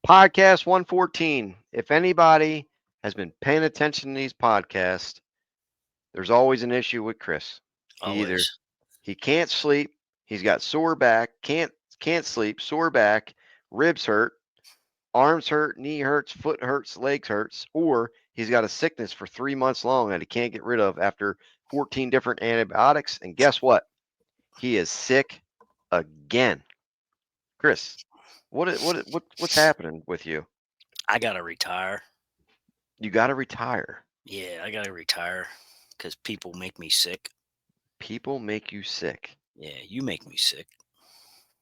Podcast 114. If anybody has been paying attention to these podcasts, there's always an issue with Chris. Always. He can't sleep, he's got sore back, can't sleep, sore back, ribs hurt, arms hurt, knee hurts, foot hurts, legs hurts, or he's got a sickness for 3 months long that he can't get rid of after 14 different antibiotics. And guess what? He is sick again. Chris, what's happening with you? I gotta retire. You got to retire. Yeah, I gotta retire because people make me sick. People make you sick. Yeah, you make me sick,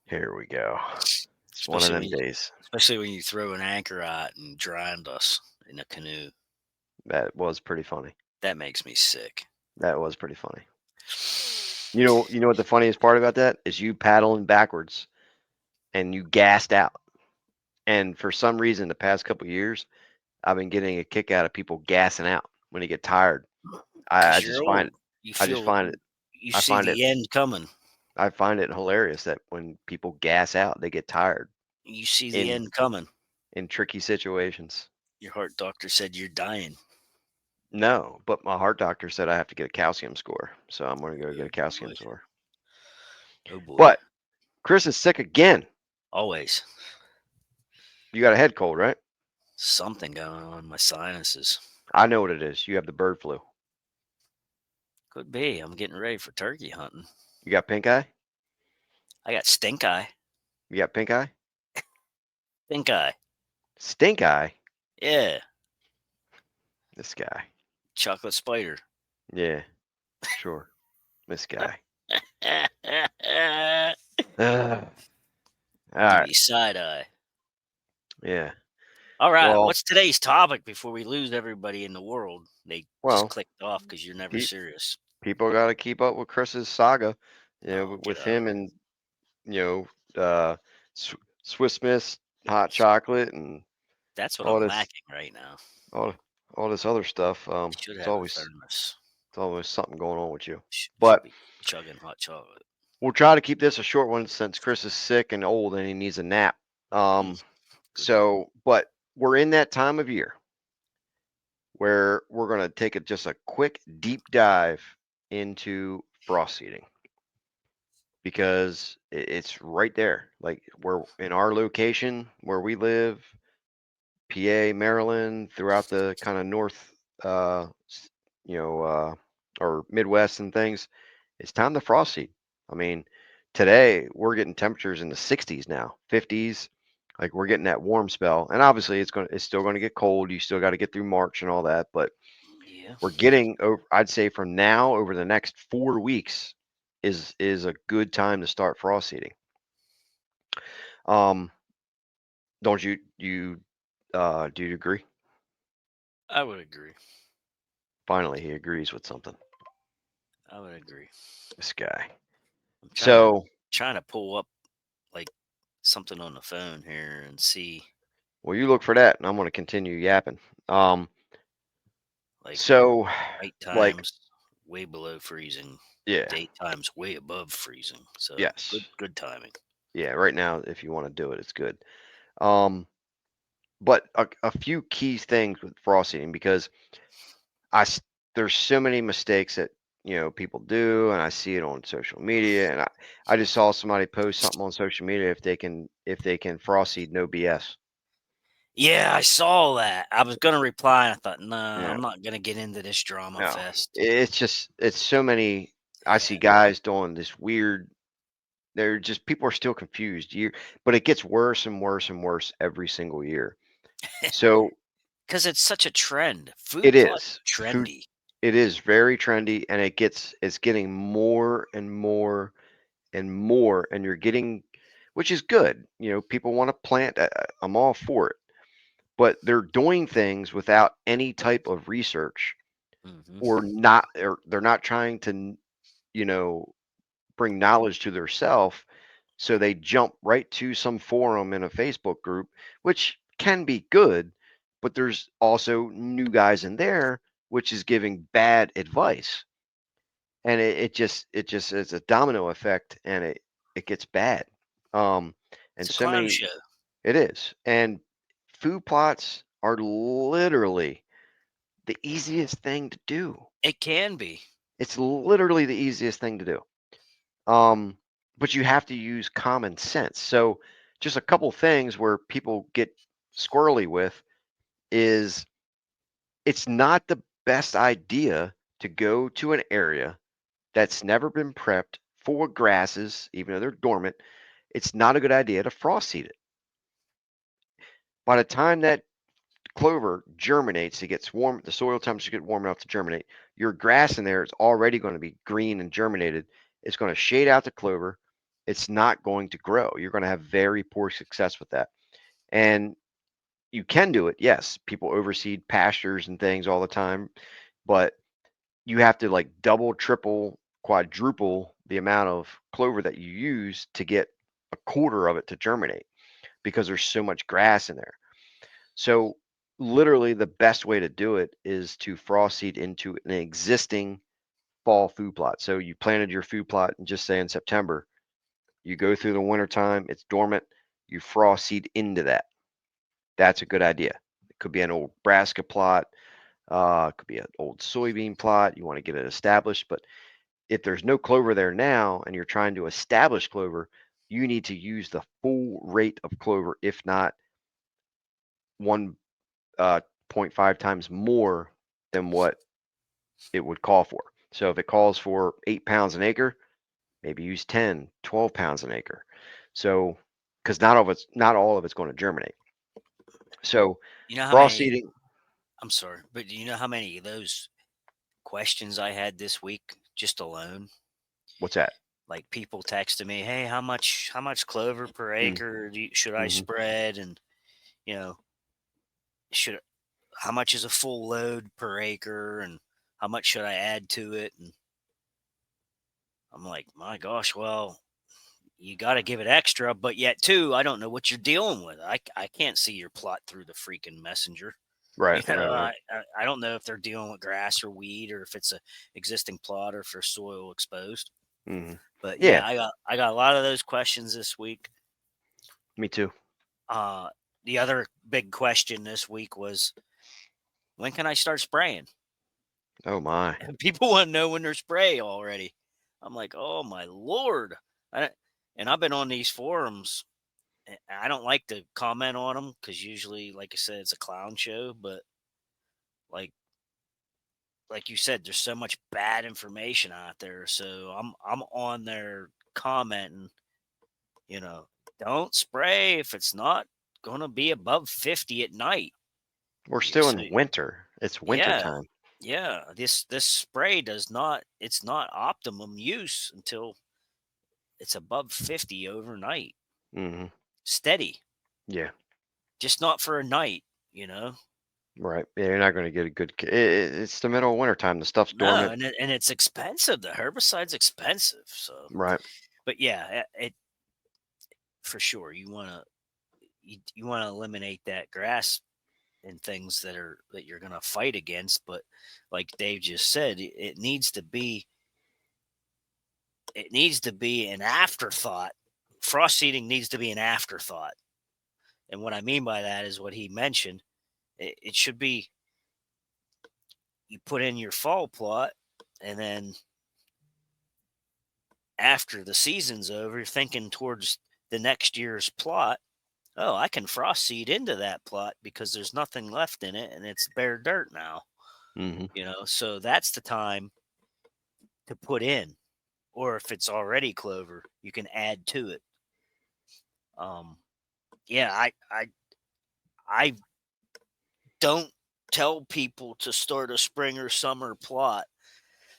Here we go. It's one of especially them when you, days. especially when you throw an anchor out and drowned us in a canoe. That was pretty funny. That makes me sick. That was pretty funny. You know what the funniest part about that is? You paddling backwards and you gassed out. And for some reason, the past couple of years, I've been getting a kick out of people gassing out when they get tired. I Because you're just find old. it. You I just feel find it. you I see find it. the end coming. I find it hilarious that when people gas out, they get tired You see the in end coming. in tricky situations. Your heart doctor said you're dying. No, but my heart doctor said I have to get a calcium score, so I'm going to go get Oh a calcium boy. score. Oh boy. But Chris is sick again. Always You got a head cold, right? something going on in my sinuses. I know what it is. You have the bird flu. Could be. I'm getting ready for turkey hunting. You got pink eye? I got stink eye. You got pink eye? Stink eye. Stink eye? Yeah. This guy. Chocolate spider. Yeah, sure. This guy. Give Ugh. All right. you side eye. Yeah. All right. Well, What's today's topic before we lose everybody in the world? They just well, clicked off because you're never pe- serious. people got to keep up with Chris's saga, Oh, get with out of him it. and, Swiss Miss hot chocolate and That's what all I'm this, lacking right now. all, all this other stuff. Should It's have a always, thermos. it's always something going on with you. Should But be chugging hot chocolate. we'll try to keep this a short one since Chris is sick and old and he needs a nap. Mm, good call. But we're in that time of year where we're going to take just a quick deep dive into frost seeding because it's right there. Like we're in our location where we live, PA, Maryland, throughout the kind of north, s- or Midwest and things. It's time to frost seed. I mean, today we're getting temperatures in the 60s now, 50s. Like we're getting that warm spell, and obviously it's still going to get cold. You still got to get through March and all that, but Yeah. we're getting over. I'd say from now over the next 4 weeks is a good time to start frost seeding. Um, don't you do you agree? I would agree. Finally, he agrees with something. I would agree. This guy. I'm So, trying to pull up like something on the phone here and see well, you look for that, and I'm going to continue yapping. Um, like so, night like, times way below freezing, yeah, daytimes way above freezing. So yes, good timing. yeah. Right now, if you want to do it, it's good. Um, but a few key things with frost seeding because I s- there's so many mistakes that people do, and I see it on social media, and I just saw somebody post something on social media if they can frost seed no BS. Yeah, I saw that. I was gonna reply and I thought, nah, Yeah, I'm not gonna get into this drama no, fest. it's so many. I see Yeah. guys doing this weird. They're just people are still confused. But it gets worse and worse and worse every single year. So Because it's such a trend. it Food plots is are food. trendy. It is very trendy, and it's getting more and more and more, and you're getting, which is good. People want to plant. I'm all for it, but they're doing things without any type of research, Hmm. or they're not trying to, you know, bring knowledge to their self. So they jump right to some forum in a Facebook group, which can be good, but there's also new guys in there, which is giving bad advice. And it just is a domino effect, and it gets bad. Um, and It's a so clown many show. it is. And food plots are literally the easiest thing to do. It can be. It's literally the easiest thing to do. Um, but you have to use common sense. So, just a couple things where people get squirrely with is it's not the best idea to go to an area that's never been prepped for grasses, even though they're dormant. It's not a good idea to frost seed it. By the time that clover germinates, it gets warm, the soil temperature get warm enough to germinate. Your grass in there is already going to be green and germinated. It's going to shade out the clover. It's not going to grow. You're going to have very poor success with that. And you can do it. Yes, people overseed pastures and things all the time, but you have to like double, triple, quadruple the amount of clover that you use to get a quarter of it to germinate because there's so much grass in there. So literally the best way to do it is to frost seed into an existing fall food plot. So you planted your food plot and just say in September, you go through the winter time, it's dormant, you frost seed into that. That's a good idea. It could be an old brassica plot, it could be an old soybean plot. You want to get it established, but if there's no clover there now and you're trying to establish clover, you need to use the full rate of clover, if not one 0.5 times more than what it would call for. So if it calls for 8 pounds an acre, maybe use 10, 12 pounds an acre. So because not all of it's going to germinate. So You know how frost many? seeding, I'm sorry, but do you know how many of those questions I had this week just alone? what's that? Like people texting me, "Hey, how much clover per Mm, acre should I hmm spread?" And you know, should how much is a full load per acre, and how much should I add to it? And I'm like, my gosh, well, you got to give it extra, but yet too, I don't know what you're dealing with. I can't see your plot through the freaking messenger. Right, right, right. I don't know if they're dealing with grass or weed, or if it's a existing plot, or if there's soil exposed. hmm But Yeah, yeah, I got a lot of those questions this week. me too. Uh, the other big question this week was, when can I start spraying? Oh my. And people want to know when they're spray already. I'm like, oh my lord! I, and I've been on these forums. I don't like to comment on them because usually, like I said, it's a clown show. But like you said, there's so much bad information out there. So I'm on there commenting, you know, don't spray if it's not gonna be above 50 at night. We're Yeah, still so in winter. It's winter yeah, time. yeah. This spray does not. It's not optimum use until it's above 50 overnight, hmm steady. Yeah. Just not for a night, you know. Right. Yeah, you're not going to get a good. It's the middle of winter time. The stuff's No, dormant. and it's expensive. The herbicide's expensive. So, Right. but yeah, it for sure. You want to eliminate that grass and things that you're going to fight against. But like Dave just said, it needs to be an afterthought. Frost seeding needs to be an afterthought. And what I mean by that is what he mentioned. It should be, you put in your fall plot, and then after the season's over, you're thinking towards the next year's plot. Oh, I can frost seed into that plot because there's nothing left in it and it's bare dirt now. hmm So that's the time to put in. Or if it's already clover, you can add to it. Um, yeah, I don't tell people to start a spring or summer plot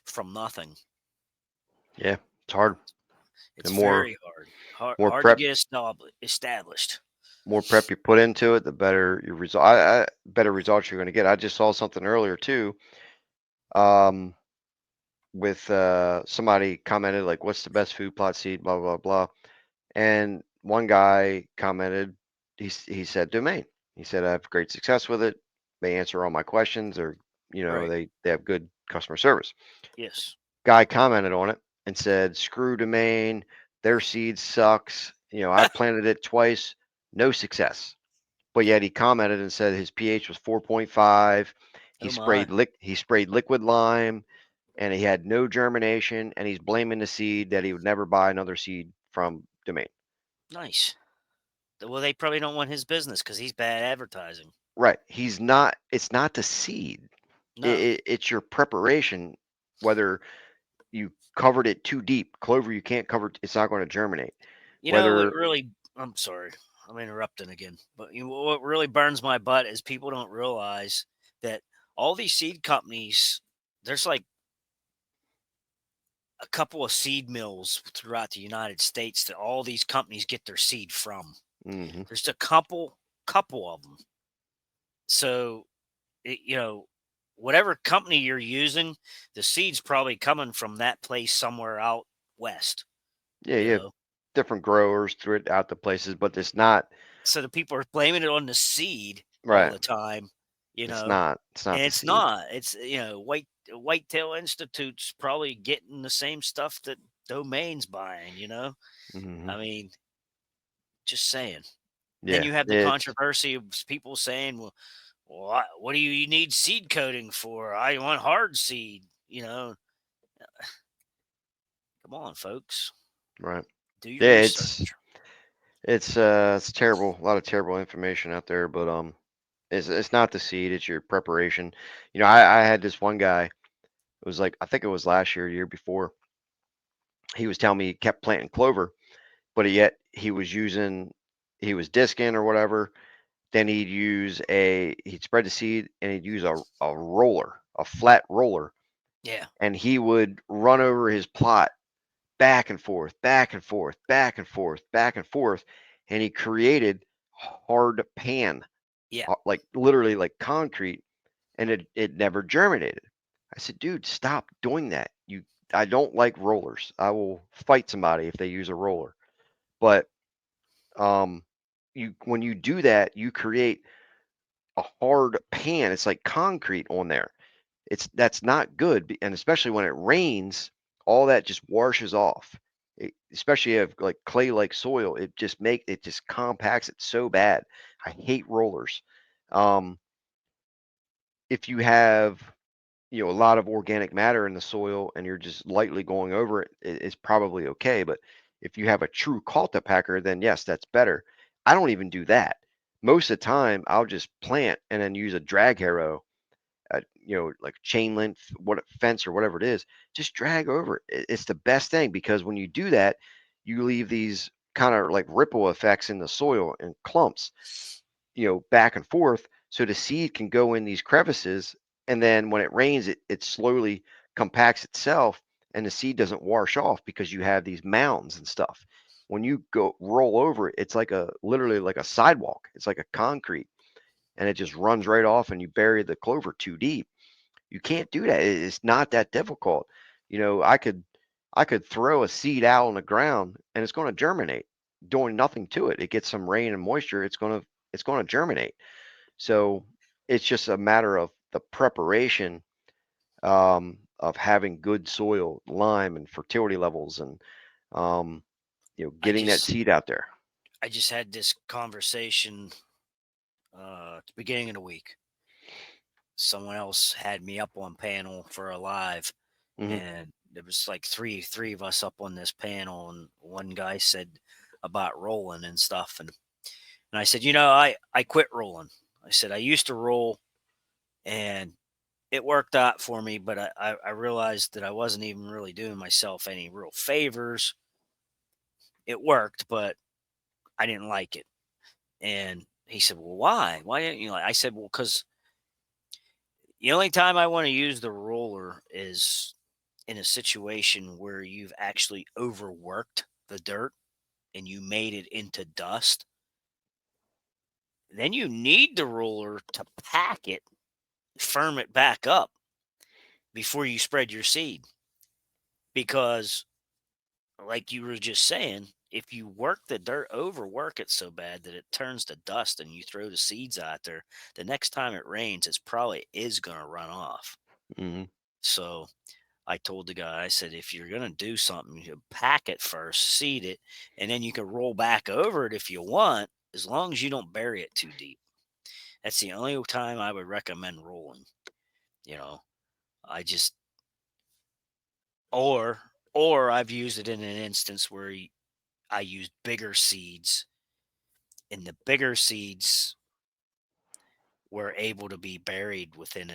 from nothing. Yeah. It's hard. The It's very hard. Hard, more hard to prep get established. more prep you put into it, the better your result. Better results you're going to get. I just saw something earlier too. Um, with somebody commented like, "What's the best food plot seed?" Blah blah blah. And one guy commented, he said Domain. He said I have great success with it. They answer all my questions, or Right. they have good customer service. Yes. Guy commented on it and said, "Screw Domain. Their seed sucks. I planted it twice, no success." but yet he commented and said his pH was 4.5. Oh my, He sprayed liquid lime, and he had no germination, and he's blaming the seed that he would never buy another seed from Domain. nice. Well, they probably don't want his business because he's bad advertising. Right. He's not. It's not the seed. No, It's your preparation. Whether you covered it too deep, clover you can't cover. It's not going to germinate. you know what Whether really? I'm sorry, I'm interrupting again. But what really burns my butt is people don't realize that all these seed companies, there's like a couple of seed mills throughout the United States that all these companies get their seed from. hmm There's a couple of them. So, whatever company you're using, the seed's probably coming from that place somewhere out west, yeah, you you have know. different growers through it out the places, but it's not So the people are blaming it on the seed all right. the time, you It's know. not. It's not And the it's seed. not. It's Whitetail Institute's probably getting the same stuff that Domaine's buying. hmm I mean, just saying. Then Yeah, you have the it's controversy of people saying, "Well, what do you need seed coating for? I want hard seed." Come on, folks, right. do your Yeah, research. it's terrible. A lot of terrible information out there, but it's not the seed. It's your preparation. I had this one guy. It was like I think it was last year, year before. He was telling me he kept planting clover, but yet he was disking or whatever. Then he'd spread the seed and he'd use a roller, a flat roller, Yeah, and he would run over his plot back and forth, back and forth, back and forth, back and forth, and he created hard pan, yeah. like literally like concrete, and it never germinated. I said, dude, stop doing that. I don't like rollers. I will fight somebody if they use a roller. But um, you when you do that, you create a hard pan. It's like concrete on there. That's not good, and especially when it rains, all that just washes off. Especially if like clay-like soil, it just compacts it so bad. I hate rollers. Um, if you have a lot of organic matter in the soil and you're just lightly going over it, it's probably okay. But if you have a true cultipacker, then yes, that's better. I don't even do that. Most of the time, I'll just plant and then use a drag harrow, like chain length, what fence or whatever it is, just drag over it. It's the best thing because when you do that, you leave these kind of like ripple effects in the soil and clumps, back and forth, so the seed can go in these crevices, and then when it rains, it slowly compacts itself, and the seed doesn't wash off because you have these mounds and stuff. When you go roll over it, it's like a literally like a sidewalk. It's like a concrete, and it just runs right off, and you bury the clover too deep. You can't do that. It's not that difficult. I could throw a seed out on the ground and it's going to germinate, doing nothing to it. It gets some rain and moisture, it's going to germinate. So it's just a matter of the preparation, of having good soil, lime, and fertility levels, and um, I getting that just seed out there. I just had this conversation at the beginning of the week. Someone else had me up on panel for a live, hmm and there was like three of us up on this panel, and one guy said about rolling and stuff, and I said, I quit rolling. I said I used to roll, and it worked out for me, but I realized that I wasn't even really doing myself any real favors. It worked, but I didn't like it. And he said, "Well, why? Why didn't you like?" I said, "Well, because the only time I want to use the roller is in a situation where you've actually overworked the dirt and you made it into dust. Then you need the roller to pack it, firm it back up before you spread your seed. Because, like you were just saying, if you work the dirt, overwork it so bad that it turns to dust and you throw the seeds out there, the next time it rains, it's probably is going to run off. hmm So I told the guy, I said, if you're going to do something, you pack it first, seed it, and then you can roll back over it if you want, as long as you don't bury it too deep. That's the only time I would recommend rolling. You know, I just or I've used it in an instance where I used bigger seeds, and the bigger seeds were able to be buried within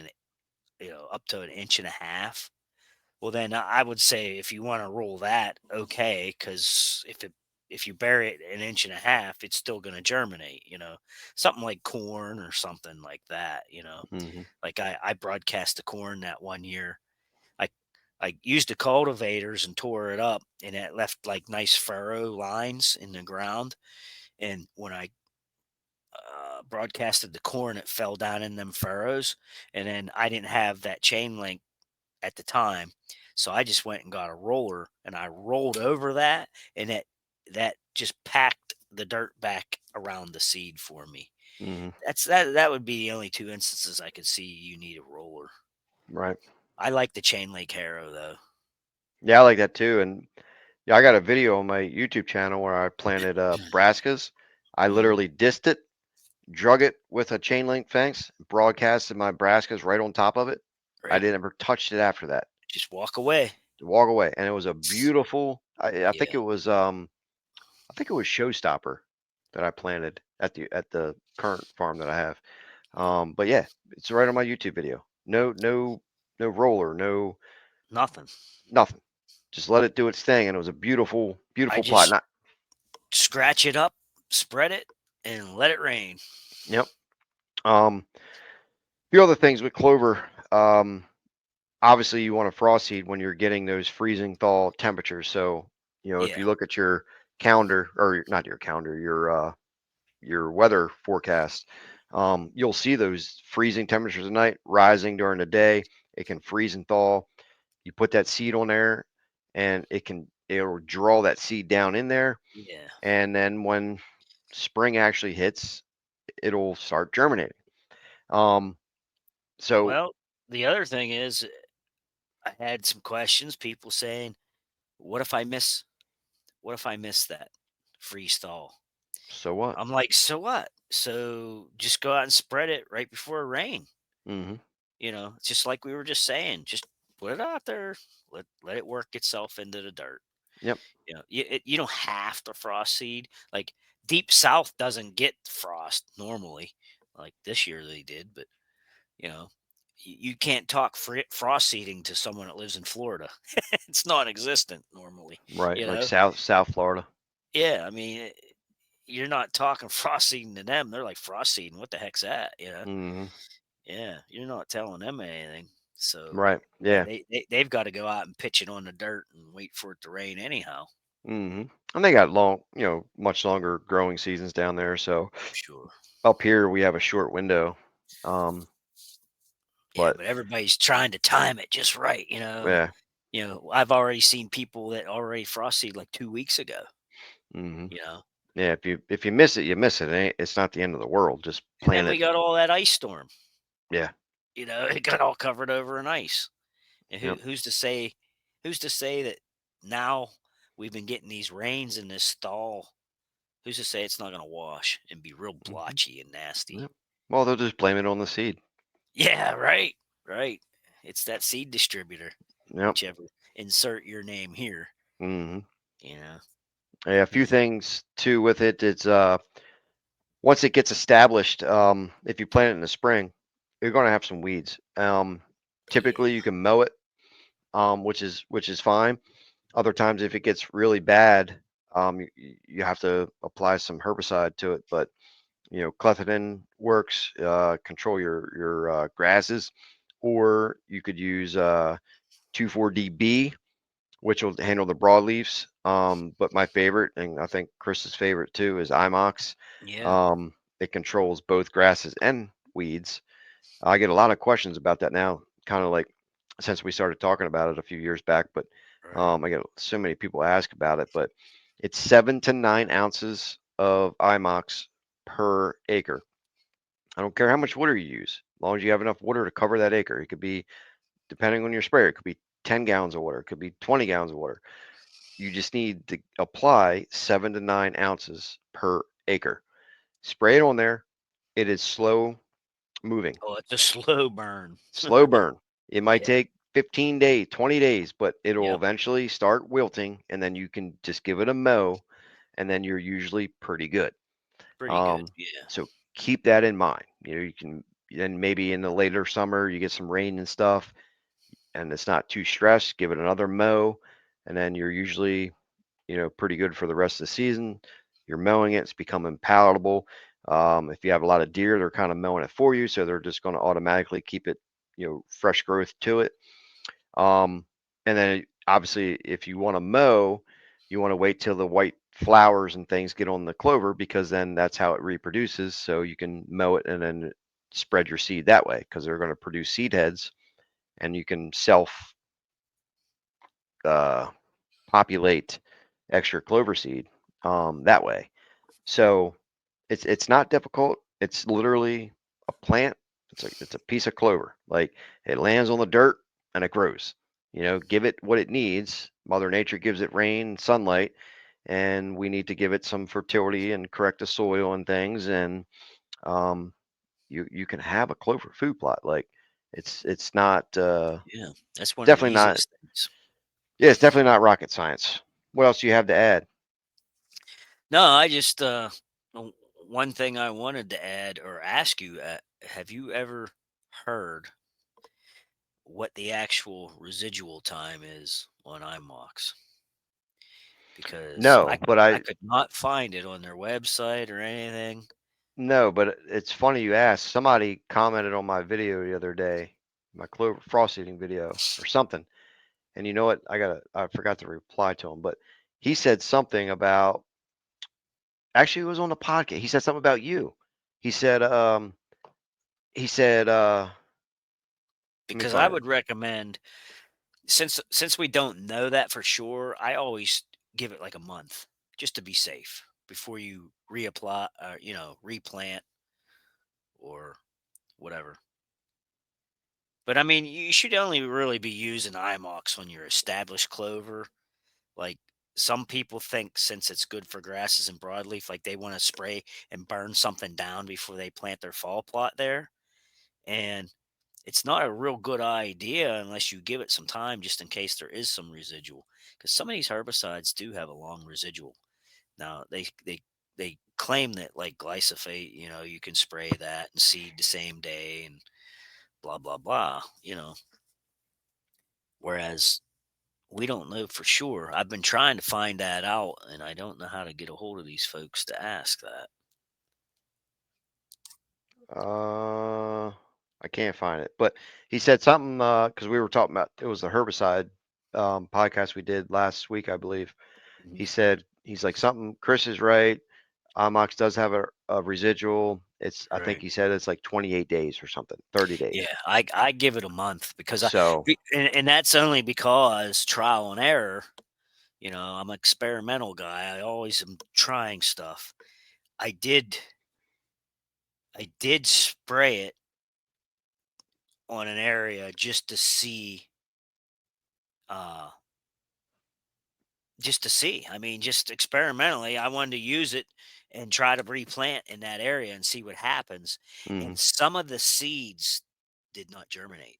up to an inch and a half. Well, then I would say if you want to roll that, okay, because if you bury it an inch and a half, it's still going to germinate. Something like corn or something like that. Hmm. Like I broadcast the corn that one year. I I used the cultivators and tore it up, and it left like nice furrow lines in the ground. And when I broadcasted the corn, it fell down in them furrows, and then I didn't have that chain link at the time. So I just went and got a roller and I rolled over that, and that just packed the dirt back around the seed for me. Hmm. That would be the only two instances I could see you need a roller. Right. I like the chain link harrow though. Yeah, I like that too. And yeah, I got a video on my YouTube channel where I planted brassicas. I Mhm. literally dissed it, drug it with a chain link fence, broadcasted my brassicas right on top of it. I Right. didn't ever touched it after that. Just walk away. To walk away, and it was a beautiful. I think Yeah. it was I think it was Showstopper that I planted at the current farm that I have. But yeah, it's right on my YouTube video. No roller, no Nothing. nothing. Just let it do its thing, and it was a I beautiful plot. just Not scratch it up, spread it, and let it rain. yep. Um, few other things with clover. Obviously you want to frost seed when you're getting those freezing thaw temperatures. So if Yeah. you look at your calendar, or not your calendar, your weather forecast, you'll see those freezing temperatures at night rising during the day. It can freeze and thaw. You put that seed on there, and it'll draw that seed down in there, Yeah. and then when spring actually hits, it'll start germinating. Um, so Well, the other thing is I had some questions, people saying, "What if I miss what if I miss that freeze thaw?" so what? I'm like, "So what? So just go out and spread it right before rain." Hmm. It's just like we were just saying, just put it out there, let it work itself into the dirt. Yep. You don't have to frost seed. Like deep south doesn't get frost normally. Like this year they did, but you know, you can't talk frost seeding to someone that lives in Florida. It's non-existent normally. Right. You Like know, South Florida. yeah. I mean, you're not talking frost seeding to them. They're like frost seeding. What the heck's that? Hmm. Yeah. You're not telling them anything. So Right. yeah, Yeah. they've got to go out and pitch it on the dirt and wait for it to rain anyhow. Hmm. And they got much longer growing seasons down there. So Sure. up here we have a short window. Um, Yeah, but but everybody's trying to time it just right. And yeah. I've already seen people that already frost seed like 2 weeks ago. Hmm. You know, Yeah. If you miss it, you miss it. It's not the end of the world. Just and then plant we it. got all that ice storm. Yeah. It got all covered over in ice. And Yep. who's to say that now we've been getting these rains in this stall? Who's to say it's not going to wash and be real Hmm. blotchy and nasty? Yep. Well, they'll just blame it on the seed. Yeah, right, right. It's that seed distributor, Yep. whichever. Insert your name here. Hmm. You know. Yeah. A few Hmm. things too with it. It's once it gets established, if you plant it in the spring, you're going to have some weeds. Yeah, Typically, you can mow it, which is fine. Other times, if it gets really bad, you have to apply some herbicide to it. But clethodim works. Control your grasses, or you could use 2,4-DB, which will handle the broadleaves. But my favorite, and I think Chris's favorite too, is IMOX. yeah. It controls both grasses and weeds. I get a lot of questions about that now, kind of like since we started talking about it a few years back. But Right. I get so many people ask about it. But it's 7 to 9 ounces of IMOX per acre. I don't care how much water you use, as long as you have enough water to cover that acre. It could be, depending on your sprayer, it could be 10 gallons of water, it could be 20 gallons of water. You just need to apply 7 to 9 ounces per acre. Spray it on there. It is slow. moving. Oh, it's a slow burn. Slow burn. It might Yeah. take 15 days, 20 days, but it'll Yep. eventually start wilting, and then you can just give it a mow, and then you're usually pretty good. Pretty good. Um, Yeah. so keep that in mind. You can then maybe in the later summer you get some rain and stuff, and it's not too stressed. Give it another mow, and then you're usually pretty good for the rest of the season. You're mowing it; it's becoming palatable. If you have a lot of deer, they're kind of mowing it for you, so they're just going to automatically keep it, fresh growth to it. Um, and then obviously, if you want to mow, you want to wait till the white flowers and things get on the clover because then that's how it reproduces. So you can mow it and then spread your seed that way because they're going to produce seed heads and you can self uh, populate extra clover seed that way. So it's not difficult. It's literally a plant. It's a piece of clover. Like it lands on the dirt and it grows. Give it what it needs. Mother Nature gives it rain, sunlight, and we need to give it some fertility and correct the soil and things. And um, you can have a clover food plot. Like it's not Yeah. That's one of the definitely not. easiest things. Yeah, it's definitely not rocket science. What else do you have to add? No, I just one thing I wanted to add or ask you: have you ever heard what the actual residual time is on IMOX? Because No, but I I could not find it on their website or anything. No, but it's funny you asked. Somebody commented on my video the other day, my clover frost eating video or something. And you know what? I forgot to reply to him, but he said something about actually it was on the podcast. He said something about you. He said he said let me Because I find it. would recommend, since we don't know that for sure, I always give it like a month just to be safe before you reapply, replant or whatever. But I mean, you should only really be using IMOX on your established clover. Like some people think since it's good for grasses and broadleaf, like they want to spray and burn something down before they plant their fall plot there. And it's not a real good idea unless you give it some time just in case there is some residual. Because some of these herbicides do have a long residual. Now they claim that like glyphosate, you can spray that and seed the same day and blah blah blah. Whereas we don't know for sure. I've been trying to find that out, and I don't know how to get a hold of these folks to ask that. Uh I can't find it. But he said something because we were talking about it was the herbicide podcast we did last week, I believe. Mhm. He said he's like something Chris is right. Amox does have a residual. I think Right. he said it's like 28 days or something, 30 days. Yeah, I give it a month because So and that's only because trial and error. I'm an experimental guy. I always am trying stuff. I did I did spray it on an area uh just to see. I mean, just experimentally, I wanted to use it and try to replant in that area and see what happens. mhm, And some of the seeds did not germinate.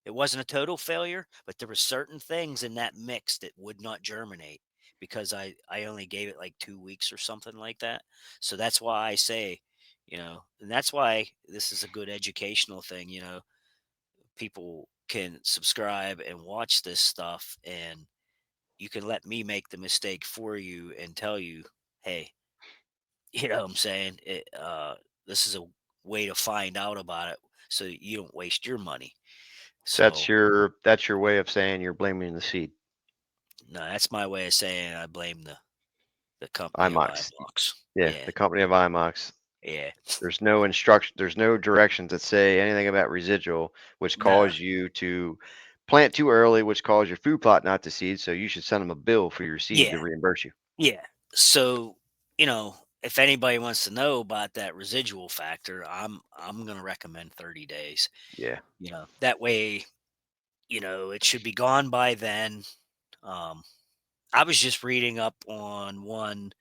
It wasn't a total failure, but there were certain things in that mix that would not germinate because I only gave it like 2 weeks or something like that. So that's why I say, and that's why this is a good educational thing. People can subscribe and watch this stuff and you can let me make the mistake for you and tell you, hey, you know what I'm saying? This is a way to find out about it so that you don't waste your money. So, that's your way of saying you're blaming the seed. no, that's my way of saying I blame the company of IMOX. iBlocks. Yeah, Yeah, the company of IMOX. yeah. There's no instruction. There's no directions that say anything about residual, which No, cause you to plant too early, which cause your food plot not to seed. So you should send them a bill for your seed yeah, to reimburse you. yeah. So, if anybody wants to know about that residual factor, I'm gonna recommend 30 days. Yeah. That way, it should be gone by then. Um, I was just reading up on one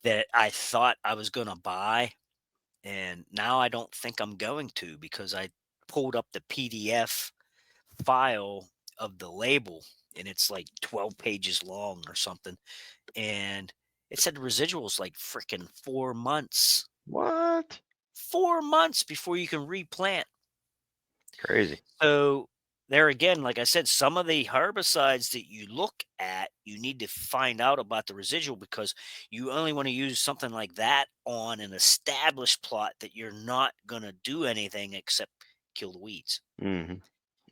that I thought I was going to buy, And now I don't think I'm going to, because I pulled up the PDF file of the label, and it's like 12 pages long or something. And it said the residuals like freaking 4 months. What? 4 months before you can replant. Crazy. So there again, like I said, some of the herbicides that you look at, you need to find out about the residual, because you only want to use something like that on an established plot that you're not going to do anything except kill the weeds. Hmm.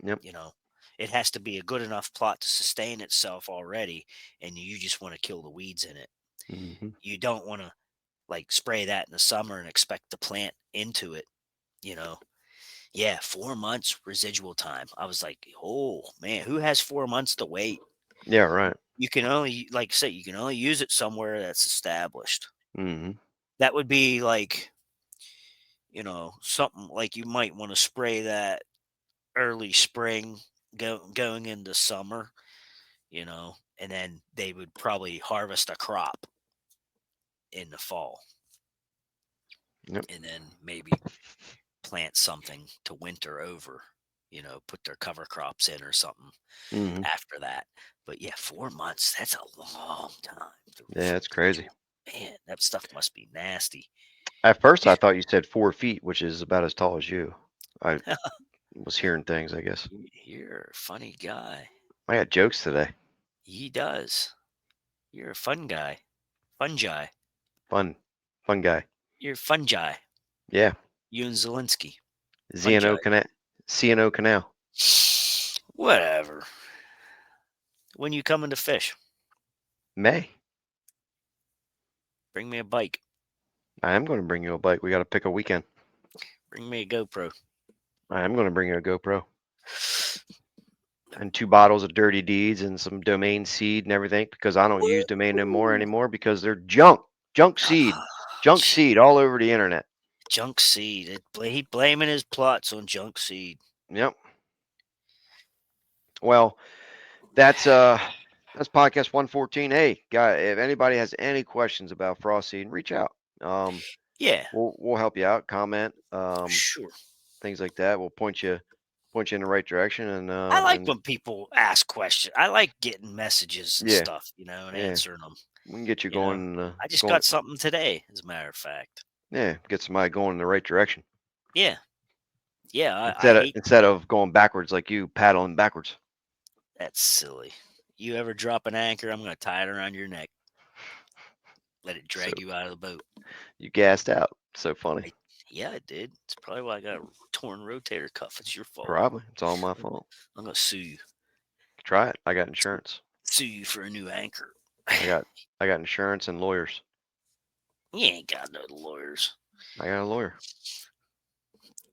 Yep. You know, it has to be a good enough plot to sustain itself already, and you just want to kill the weeds in it. Hmm. You don't want to like spray that in the summer and expect to plant into it, you know. Yeah, 4 months residual time. I was like, oh man, who has 4 months to wait? Yeah, right. You can only, like I said, you can only use it somewhere that's established. Hmm. That would be like, something like you might want to spray that early spring, going into summer, and then they would probably harvest a crop in the fall, Yep. and then maybe plant something to winter over, put their cover crops in or something Hmm. after that. But yeah, 4 months, that's a long time. Yeah, it's crazy. Man, that stuff must be nasty. At first, I thought you said 4 feet, which is about as tall as you. I was hearing things, I guess. You're a funny guy. I got jokes today. He does. You're a fun guy. Fungi. Fun, fun guy. You're fungi. Yeah. You and Zelensky. ZNO Fungi. Canal. CNO Canal. Whatever. When you coming to fish, May. bring me a bike. I am going to bring you a bike. We got to pick a weekend. Bring me a GoPro. I am going to bring you a GoPro and 2 bottles of Dirty Deeds and some domain seed and everything, because I don't use domain no more Woo! anymore because they're junk. Junk Gee, seed all over the internet. junk seed. He blaming his plots on junk seed. Yep. Well, that's podcast 114. Hey, guy, if anybody has any questions about frost seed, reach out. Yeah, We'll help you out. Comment, sure. things like that. We'll point you in the right direction, I like and when people ask questions. I like getting messages and yeah, stuff, and yeah, answering them. we can get you You know, going, I just got something today, as a matter of fact. yeah, get somebody going in the right direction Yeah, yeah. I hate instead of going backwards like you paddling backwards. that's silly. You ever drop an anchor, I'm gonna tie it around your neck. Let it So drag you out of the boat. you gassed out. So funny. Yeah, I did. It's probably why I got a torn rotator cuff. It's your fault. Probably it's all my fault. I'm gonna sue you. Try it. I got insurance. Sue you for a new anchor. I got I got insurance and lawyers. You ain't got no lawyers. I got a lawyer.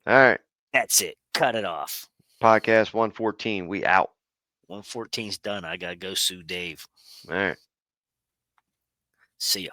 All right. That's it. Cut it off. Podcast 114. We out. 114's done. I gotta go sue Dave. All right. See ya.